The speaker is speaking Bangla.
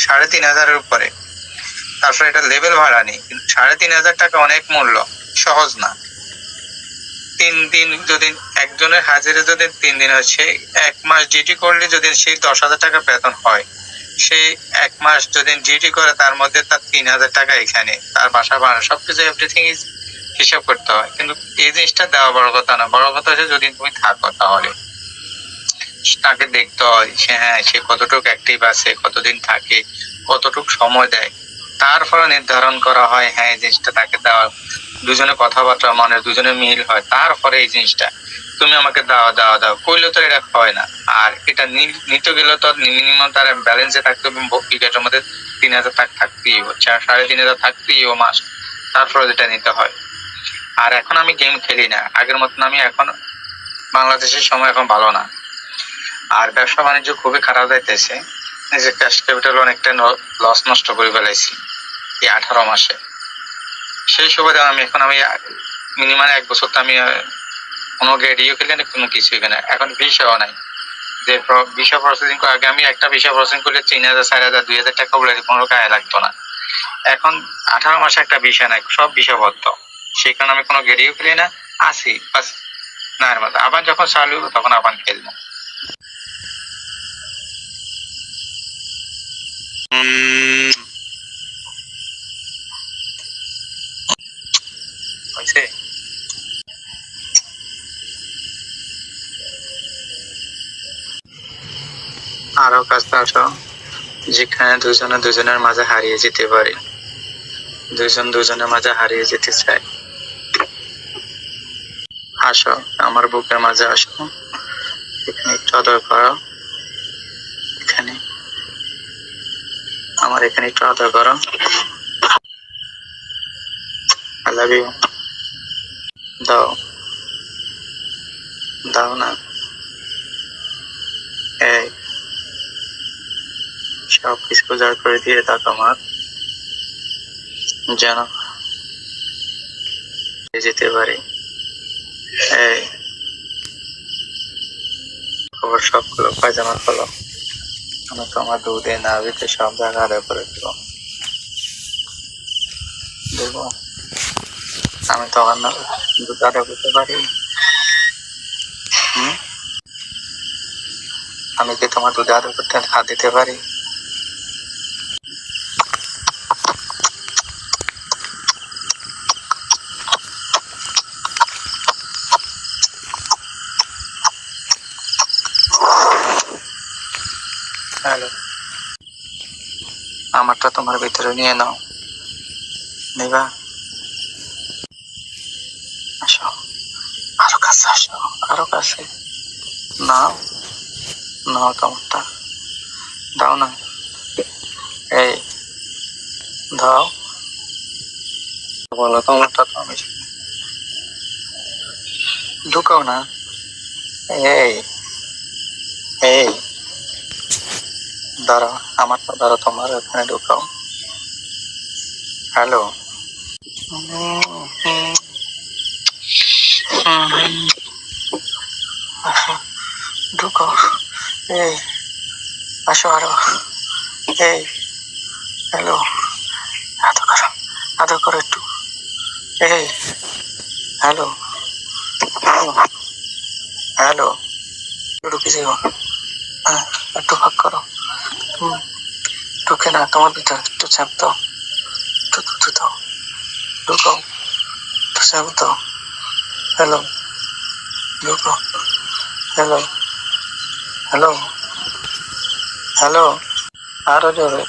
3,500-এর উপরে। তারপরে এটা লেভেল ভাড়া নেই, কিন্তু 3,500 টাকা অনেক মূল্য, সহজ না। 3 দিন যদি একজনের হাজিরা যদি 3 দিন হয়, সে 1 মাস ডিউটি করলে যদি সেই 10,000 টাকা বেতন হয়, সেই 1 মাস যদি ডিউটি করে তার মধ্যে তার 3,000 টাকা এখানে, তার বাসা ভাড়া সবকিছু এভরিথিং ইজ হিসাব করতে হয়। কিন্তু এই জিনিসটা দেওয়া বড় কথা না, বড় কথা হচ্ছে যদি তুমি থাকো তাহলে তাকে দেখতে হয় সে কতটুকু অ্যাক্টিভ আছে, কতদিন থাকে, কতটুকু সময় দেয়, তারপরে নির্ধারণ করা হয় এই জিনিসটা তাকে দেওয়া। দুজনে কথাবার্তা মানে দুজনে মিল হয়, তারপরে এই জিনিসটা তুমি আমাকে দাও দাও দাও কইলে তো এটা হয় না। আর এটা নিতে গেলে তো মিনিমাম তার ব্যালেন্সে থাকতে হবে, ক্রিকেটের মধ্যে 3,000 টাকা থাকতেই হচ্ছে, 3,500 থাকতেই ও মাস, তারপরে যেটা নিতে হয়। আর এখন আমি গেম খেলি না আগের মতন, আমি এখন বাংলাদেশের সময় এখন ভালো না, আর ব্যবসা বাণিজ্য খুবই খারাপ যাইতেছে। এই যে ক্যাশ ক্যাপিটাল অনেকটা লস নষ্ট করে ফেলাইছি এই 18 মাসে। সেই সুবাদে আমি মিনিমাম 1 বছর তো আমি কোনো রেডিও খেলে না, কোনো কিছু এখানে এখন ভিসাও নাই। যে ভিসা প্রসেসিং আগে আমি একটা ভিসা প্রসেসিং করলে 3,000, 4,000, 2,000 টাকা বলে 15 গায়ে লাগতো না। এখন 18 মাসে একটা ভিসা নাই, সব ভিসা বদ্ধ। সেই কারণে আমি কোনো রেডিও খেলি না, আসি বাস না এর মধ্যে। আবার যখন চালু হবে তখন আবার খেলবো। হয়েছে আরো কাছে আসো, যেখানে দুজনে দুজনের মাঝে হারিয়ে যেতে পারে, দুজন দুজনের মাঝে হারিয়ে যেতে চায়। আসো আমার বুকের মাঝে আসো, এখানে একটু আদর করো, এখানে আমার এখানে একটু আদর করো। I love you. দাও দাও না, এই সব কিছু উজাড় করে দিয়ে দাও তোমার, যেন যেতে পারে। এই খবর সবগুলো পায়জামা খোলো, আমি তোমার দুধে নাভিতে সব জায়গা আদায় করে দেবো। দেবো আমি তোমার দুধ আদায় করতে পারি? আমি কি তোমার দুধ আদায় করতে হাত দিতে পারি? হ্যালো, আমারটা তোমার ভিতরে নিয়ে নাও, নিবা? আসো আরো কাছে, আসো আরো কাছে, নাও নাও তোমারটা, দাও না, এই দাও, বলো তোমারটা তো আমি ঢুকাও না। এই এই দাঁড়াও, আমারটা দাঁড়াও, তোমার ওখানে ঢুকাও। হ্যালো, আসো ঢুকাও, এই আসো আরো, এই হ্যালো, আদর করো একটু, এই হ্যালো হ্যালো, ঢুকে যাও, হ্যাঁ একটু ভাগ করো, ঢুকে না তোমার ভিতরে, একটু চাপ দাও, একটু দুধ দাও, ঢুকাও, একটু চাপ দাও। হ্যালো ঢুকাও, হ্যালো হ্যালো হ্যালো, আরো জোরে।